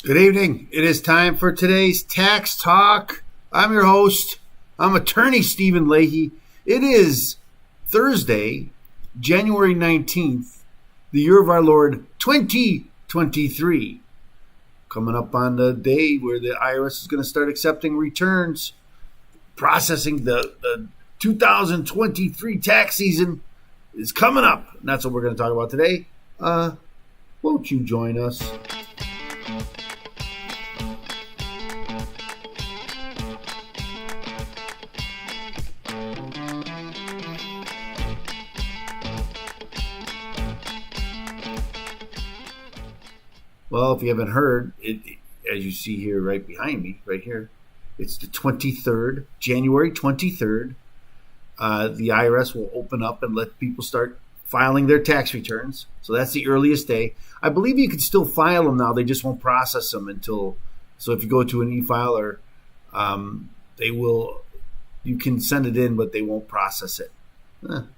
Good evening. It is time for today's Tax Talk. I'm your host. I'm attorney Stephen Leahy. It is Thursday, January 19th, the year of our Lord 2023. Coming up on the day where the IRS is going to start accepting returns, processing the 2023 tax season is coming up. And that's what we're going to talk about today. Won't you join us? Well, if you haven't heard, as you see here right behind me, right here, it's the 23rd, January 23rd. The IRS will open up and let people start filing their tax returns. So that's the earliest day. I believe you can still file them now. They just won't process them until. So if you go to an e-filer, they will. You can send it in, but they won't process it.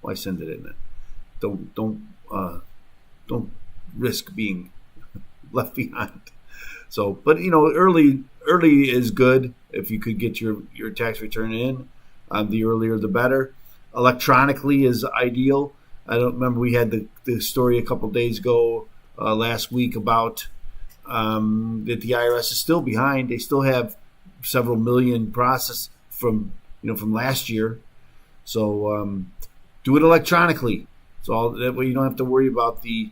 Why send it in then? Don't risk being left behind. So, but early is good. If you could get your tax return in, the earlier the better. Electronically is ideal. I don't remember, we had the story a couple days ago, last week, about that the IRS is still behind. They still have several million processed from last year. So do it electronically. So that way you don't have to worry about the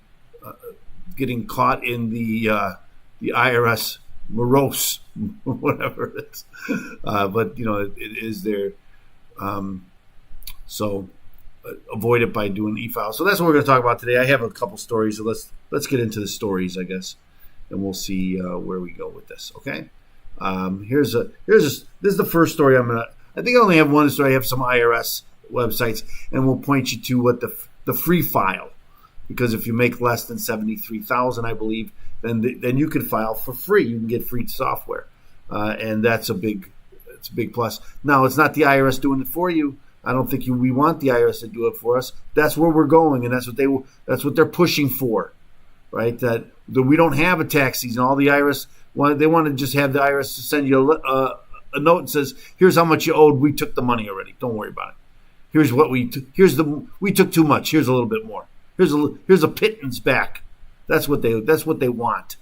getting caught in the IRS morose, whatever it is. But it is there. So avoid it by doing e-file. So that's what we're going to talk about today. I have a couple stories, so let's get into the stories, I guess, and we'll see where we go with this. Okay. This is the first story. I think I only have one story. I have some IRS websites, and we'll point you to what the free file. Because if you make less than $73,000, I believe, then you can file for free. You can get free software, and that's a big plus. Now, it's not the IRS doing it for you. I don't think we want the IRS to do it for us. That's where we're going, and that's what they're pushing for, right? That we don't have a tax season. All the IRS they want to just have the IRS to send you a note that says, "Here's how much you owed. We took the money already. Don't worry about it. Here's what we took too much. Here's a little bit more. Here's a pittance back." That's what they want.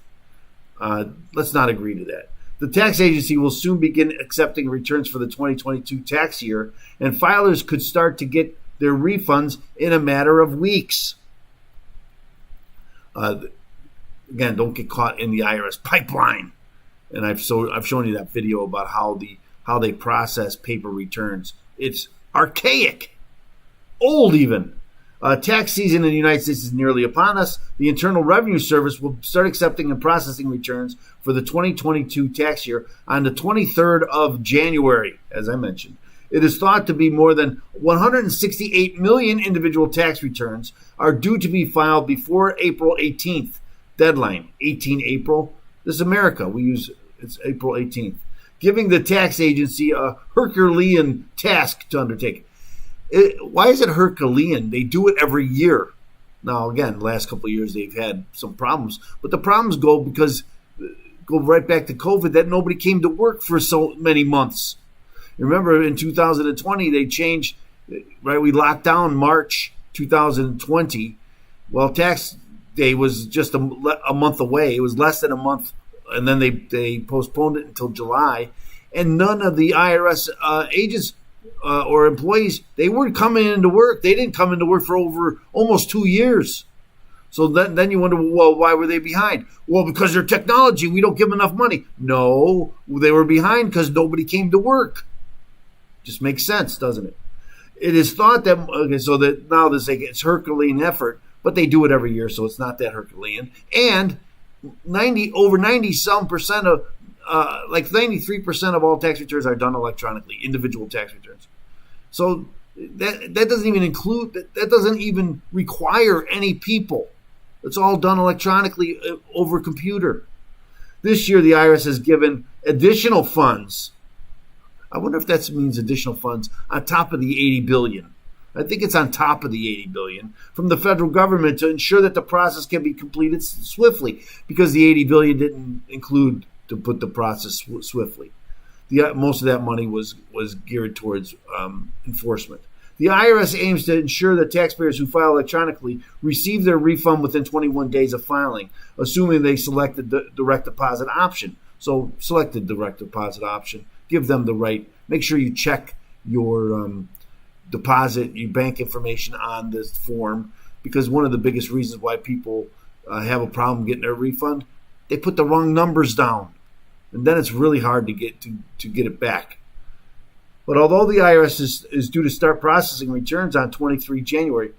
Let's not agree to that. The tax agency will soon begin accepting returns for the 2022 tax year, and filers could start to get their refunds in a matter of weeks. Again, don't get caught in the IRS pipeline. And I've shown you that video about how they process paper returns. It's archaic, old even. Tax season in the United States is nearly upon us. The Internal Revenue Service will start accepting and processing returns for the 2022 tax year on the 23rd of January, as I mentioned. It is thought to be more than 168 million individual tax returns are due to be filed before April 18th. Deadline, 18 April. This is America. It's April 18th. Giving the tax agency a Herculean task to undertake. Why is it Herculean? They do it every year. Now, again, the last couple of years they've had some problems, but the problems go right back to COVID, that nobody came to work for so many months. Remember, in 2020 they changed, right? We locked down March 2020. Well, tax day was just a month away. It was less than a month, and then they postponed it until July, and none of the IRS agents or employees, they weren't coming into work. They didn't come into work for over almost 2 years. So then you wonder, well, why were they behind? Well, because their technology, we don't give them enough money. No, they were behind because nobody came to work. Just makes sense, doesn't it? It is thought that, okay, so that now it's Herculean effort, but they do it every year, so it's not that Herculean. And over 90% of, like 93% of all tax returns are done electronically, individual tax returns. So that doesn't even include, that doesn't even require any people. It's all done electronically over computer. This year, the IRS has given additional funds. I wonder if that means additional funds on top of the $80 billion. I think it's on top of the $80 billion from the federal government to ensure that the process can be completed swiftly, because the $80 billion didn't include to put the process swiftly. Most of that money was geared towards enforcement. The IRS aims to ensure that taxpayers who file electronically receive their refund within 21 days of filing, assuming they select the direct deposit option. So select the direct deposit option. Give them the right. Make sure you check your deposit, your bank information on this form, because one of the biggest reasons why people have a problem getting their refund, they put the wrong numbers down, and then it's really hard to get it back. But although the IRS is due to start processing returns on 23 January,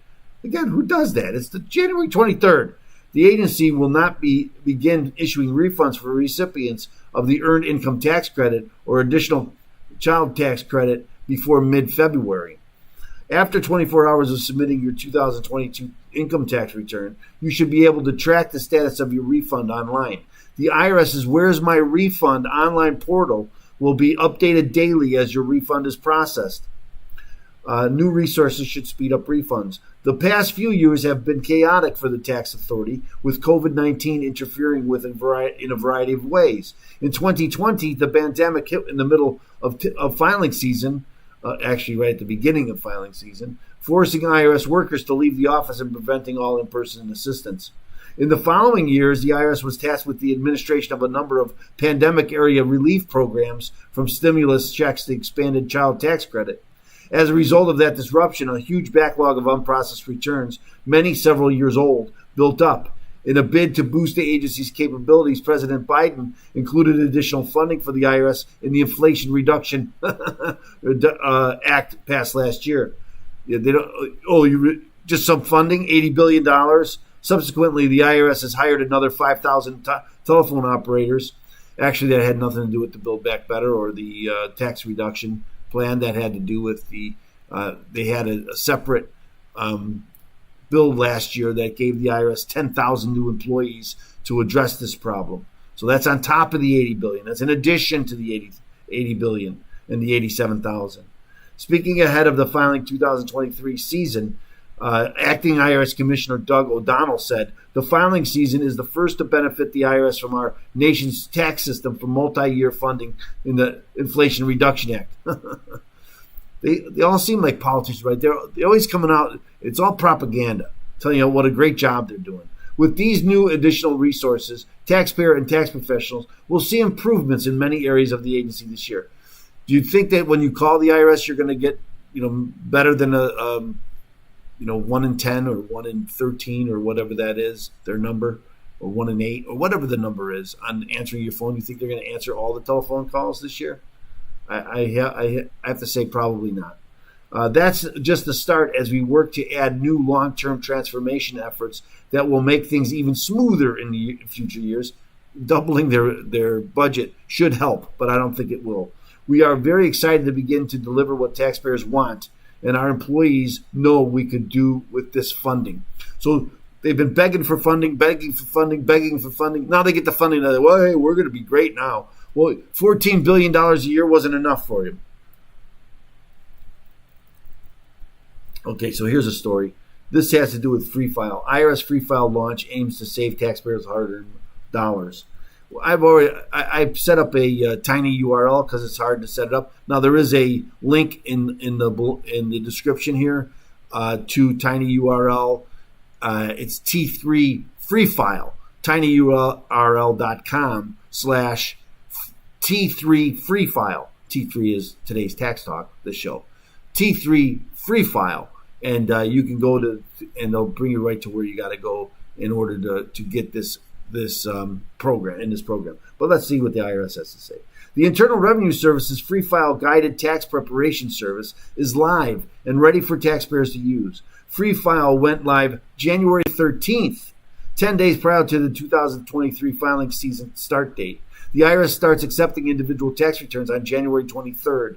again, who does that? It's the January 23rd. The agency will not begin issuing refunds for recipients of the Earned Income Tax Credit or additional child tax credit before mid-February. After 24 hours of submitting your 2022 income tax return, you should be able to track the status of your refund online. The IRS's Where's My Refund online portal will be updated daily as your refund is processed. New resources should speed up refunds. The past few years have been chaotic for the tax authority, with COVID-19 interfering with in a variety of ways. In 2020, the pandemic hit in the middle of filing season, actually right at the beginning of filing season, forcing IRS workers to leave the office and preventing all in-person assistance. In the following years, the IRS was tasked with the administration of a number of pandemic-area relief programs, from stimulus checks to expanded child tax credit. As a result of that disruption, a huge backlog of unprocessed returns, many several years old, built up. In a bid to boost the agency's capabilities, President Biden included additional funding for the IRS in the Inflation Reduction Act passed last year. Just some funding, $80 billion. Subsequently, the IRS has hired another 5,000 telephone operators. Actually, that had nothing to do with the Build Back Better or the tax reduction plan. That had to do with they had a separate bill last year that gave the IRS 10,000 new employees to address this problem. So that's on top of the $80 billion. That's in addition to the $80 billion and the 87,000. Speaking ahead of the filing 2023 season, Acting IRS Commissioner Doug O'Donnell said, "The filing season is the first to benefit the IRS from our nation's tax system for multi-year funding in the Inflation Reduction Act." They all seem like politicians, right? They're always coming out. It's all propaganda, telling you what a great job they're doing. With these new additional resources, taxpayer and tax professionals will see improvements in many areas of the agency this year. Do you think that when you call the IRS, you're going to get better than a 1 in 10 or 1 in 13 or whatever that is, their number, or 1 in 8 or whatever the number is on answering your phone? You think they're going to answer all the telephone calls this year? I have to say probably not. That's just the start as we work to add new long-term transformation efforts that will make things even smoother in the future years. Doubling their budget should help, but I don't think it will. We are very excited to begin to deliver what taxpayers want, and our employees know we could do with this funding. So they've been begging for funding. Now they get the funding. They're like, well, hey, we're going to be great now. Well, $14 billion a year wasn't enough for you. Okay, so here's a story. This has to do with Free File. IRS Free File launch aims to save taxpayers hard-earned dollars. I've set up a tiny URL because it's hard to set it up. Now there is a link in the description here to tiny URL. It's T3 Free File. tinyurl.com/T3 Free File. T3 is today's tax talk. This show. T3 Free File, and you can go to, and they'll bring you right to where you got to go in order to get this program. But let's see what the IRS has to say. The Internal Revenue Service's Free File Guided Tax Preparation Service is live and ready for taxpayers to use. Free File went live January 13th, 10 days prior to the 2023 filing season start date. The IRS starts accepting individual tax returns on January 23rd.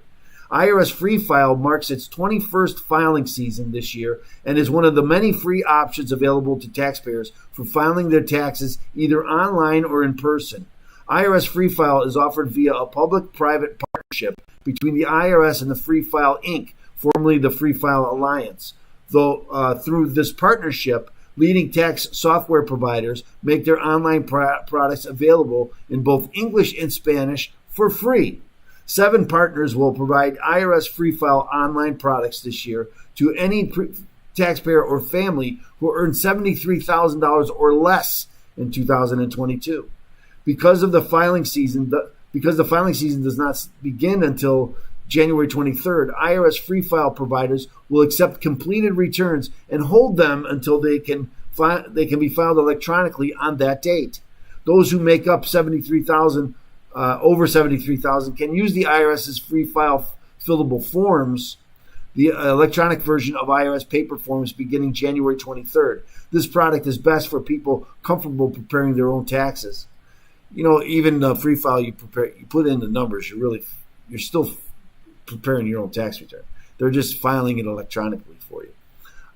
IRS Free File marks its 21st filing season this year and is one of the many free options available to taxpayers for filing their taxes either online or in person. IRS Free File is offered via a public-private partnership between the IRS and the Free File Inc. formerly the Free File Alliance. Though through this partnership, leading tax software providers make their online products available in both English and Spanish for free. 7 partners will provide IRS Free File online products this year to any taxpayer or family who earned $73,000 or less in 2022. Because the filing season does not begin until January 23rd, IRS Free File providers will accept completed returns and hold them until they can be filed electronically on that date. Those who make up over 73,000 can use the IRS's Free File fillable forms, the electronic version of IRS paper forms, beginning January 23rd. This product is best for people comfortable preparing their own taxes. Even the Free File you put in the numbers, you're still preparing your own tax return. They're just filing it electronically for you.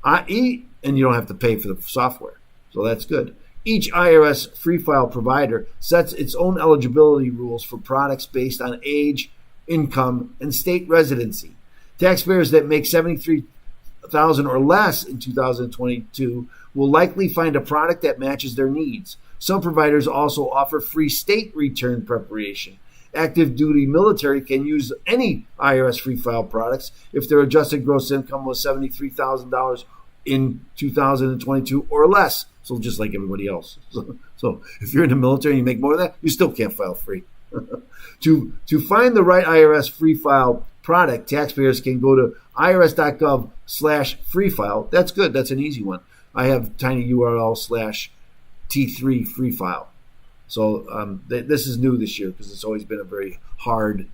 And you don't have to pay for the software, so that's good. Each IRS Free File provider sets its own eligibility rules for products based on age, income, and state residency. Taxpayers that make $73,000 or less in 2022 will likely find a product that matches their needs. Some providers also offer free state return preparation. Active duty military can use any IRS Free File products if their adjusted gross income was $73,000 in 2022 or less. So just like everybody else. So if you're in the military and you make more than that, you still can't file free. To find the right IRS Free File product, taxpayers can go to irs.gov/freefile. That's good. That's an easy one. I have tinyurl/T3 Free File. So this is new this year because it's always been a very hard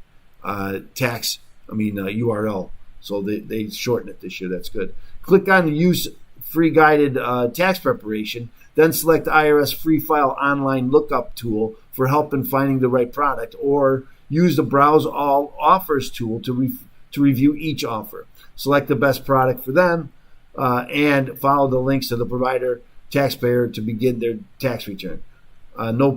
URL. So they shorten it this year. That's good. Click on the Use Free Guided Tax Preparation, then select IRS Free File Online Lookup tool for help in finding the right product, or use the Browse All Offers tool to review each offer. Select the best product for them and follow the links to the provider taxpayer to begin their tax return. No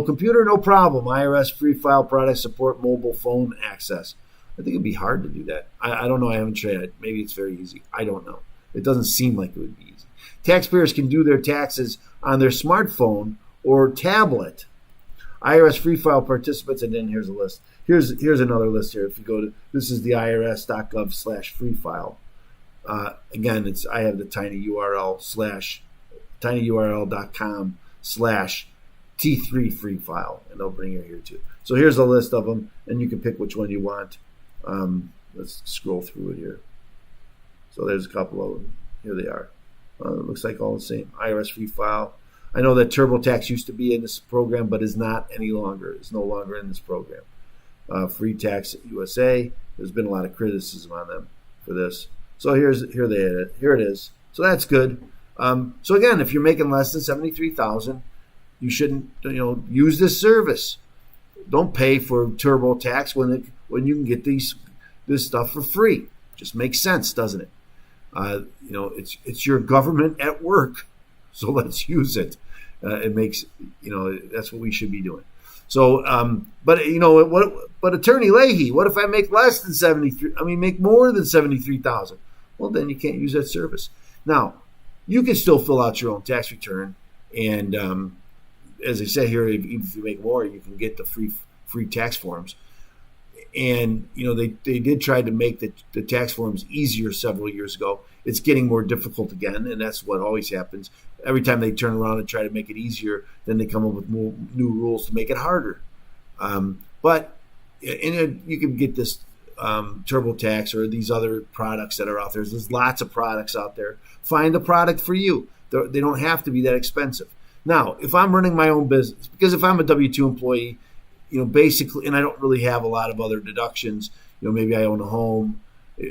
computer, no problem. IRS Free File products support mobile phone access. I think it'd be hard to do that. I don't know. I haven't tried it. Maybe it's very easy. I don't know. It doesn't seem like it would be easy. Taxpayers can do their taxes on their smartphone or tablet. IRS Free File participants, and then here's a list. Here's another list here. If you go to, this is the irs.gov/freefile. Again, I have the tinyurl.com/T3 Free File, and they'll bring you here too. So here's a list of them, and you can pick which one you want. Let's scroll through it here. So there's a couple of them. Here they are. It looks like all the same. IRS Free File. I know that TurboTax used to be in this program, but is not any longer. It's no longer in this program. Free Tax USA. There's been a lot of criticism on them for this. So here it is. So that's good. So again, if you're making less than $73,000, you shouldn't use this service. Don't pay for TurboTax when you can get this stuff for free. Just makes sense, doesn't it? It's your government at work, so let's use it. It makes that's what we should be doing. So, but Attorney Leahy, what if I make less than make more than $73,000? Well, then you can't use that service. Now, you can still fill out your own tax return, and as I said here, even if you make more, you can get the free tax forms. And they did try to make the tax forms easier several years ago. It's getting more difficult again, and that's what always happens. Every time they turn around and try to make it easier, then they come up with more new rules to make it harder. But you can get this TurboTax or these other products that are out there. There's lots of products out there. Find the product for you. They don't have to be that expensive. Now, if I'm running my own business, because if I'm a W-2 employee, basically, and I don't really have a lot of other deductions. Maybe I own a home,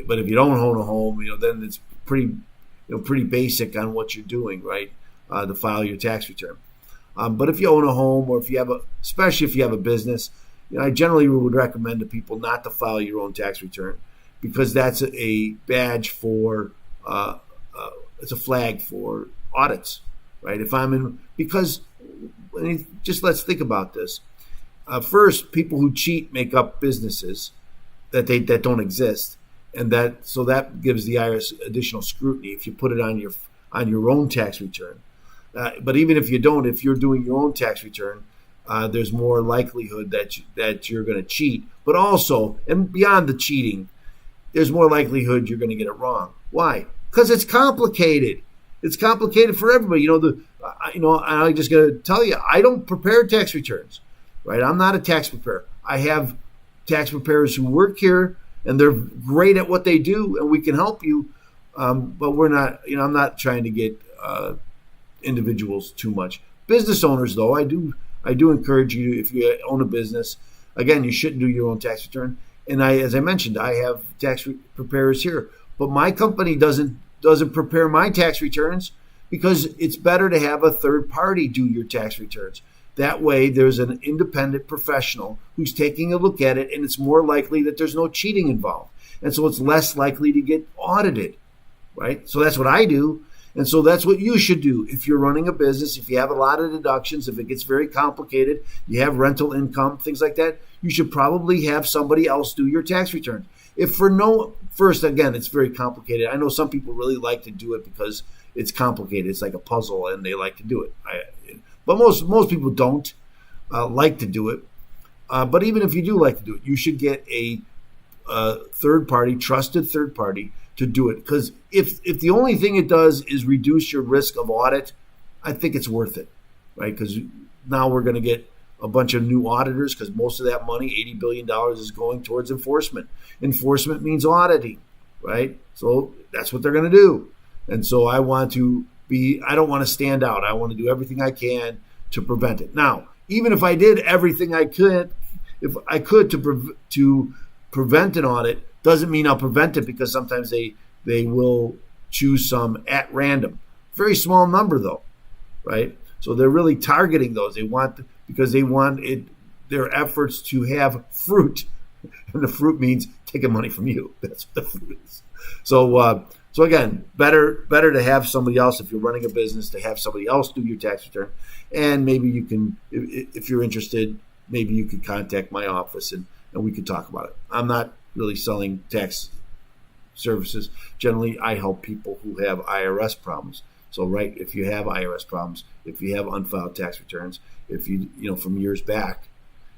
but if you don't own a home, then it's pretty basic on what you're doing, right? To file your tax return. But if you own a home, or especially if you have a business, I generally would recommend to people not to file your own tax return, because that's a badge for, it's a flag for audits, right? Because just let's think about this. First, people who cheat make up businesses that don't exist, and that gives the IRS additional scrutiny if you put it on your own tax return. But even if you don't, if you're doing your own tax return, there's more likelihood that you're going to cheat. But also, and beyond the cheating, there's more likelihood you're going to get it wrong. Why? Because it's complicated. It's complicated for everybody. I'm just going to tell you, I don't prepare tax returns, right? I'm not a tax preparer. I have tax preparers who work here, and they're great at what they do, and we can help you. But we're not, I'm not trying to get individuals too much. Business owners, though, I do encourage you, if you own a business, again, you shouldn't do your own tax return. And as I mentioned, I have tax preparers here, but my company doesn't prepare my tax returns because it's better to have a third party do your tax returns. That way, there's an independent professional who's taking a look at it, and it's more likely that there's no cheating involved. And so it's less likely to get audited, right? So that's what I do. And so that's what you should do if you're running a business, if you have a lot of deductions, if it gets very complicated, you have rental income, things like that, you should probably have somebody else do your tax returns. First, again, it's very complicated. I know some people really like to do it because it's complicated. It's like a puzzle, and they like to do it. But most people don't like to do it. But even if you do like to do it, you should get a trusted third party to do it. Because if the only thing it does is reduce your risk of audit, I think it's worth it, right? Because now we're going to get a bunch of new auditors because most of that money, $80 billion, is going towards enforcement. Enforcement means auditing, right? So that's what they're going to do. And so I don't want to stand out. I want to do everything I can to prevent it. Now, even if I did everything I could, to prevent an audit, doesn't mean I'll prevent it, because sometimes they will choose some at random. Very small number though, right? So they're really targeting those. Because they want their efforts to have fruit. And the fruit means taking money from you. That's what the fruit is. So again, better to have somebody else, if you're running a business, to have somebody else do your tax return. And maybe you can, if you're interested, maybe you could contact my office and we could talk about it. I'm not really selling tax services. Generally, I help people who have IRS problems. So, right, if you have IRS problems, if you have unfiled tax returns, if you from years back,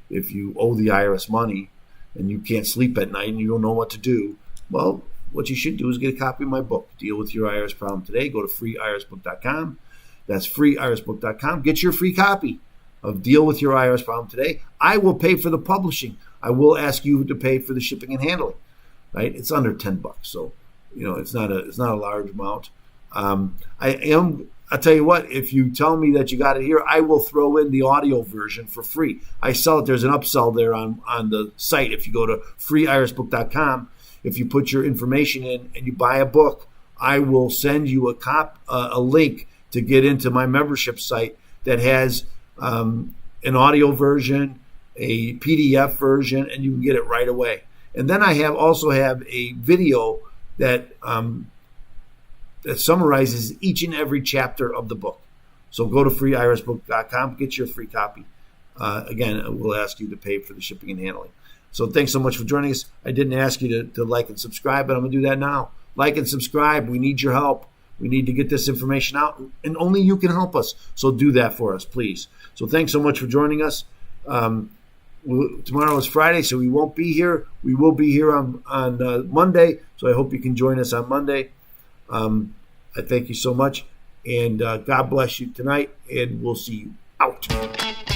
if you owe the IRS money and you can't sleep at night and you don't know what to do, well, what you should do is get a copy of my book, Deal with Your IRS Problem Today. Go to freeirsbook.com. That's freeirsbook.com. Get your free copy of Deal with Your IRS Problem Today. I will pay for the publishing. I will ask you to pay for the shipping and handling. Right? It's under $10, so it's not a large amount. I'll tell you what, if you tell me that you got it here, I will throw in the audio version for free. I sell it. There's an upsell there on the site. If you go to freeirsbook.com, if you put your information in and you buy a book, I will send you a link to get into my membership site that has an audio version, a PDF version, and you can get it right away. And then I also have a video that summarizes each and every chapter of the book. So go to freeirsbook.com, get your free copy. Again, we'll ask you to pay for the shipping and handling. So thanks so much for joining us. I didn't ask you to like and subscribe, but I'm going to do that now. Like and subscribe. We need your help. We need to get this information out, and only you can help us. So do that for us, please. So thanks so much for joining us. Tomorrow is Friday, so we won't be here. We will be here on Monday, so I hope you can join us on Monday. I thank you so much, and God bless you tonight, and we'll see you out.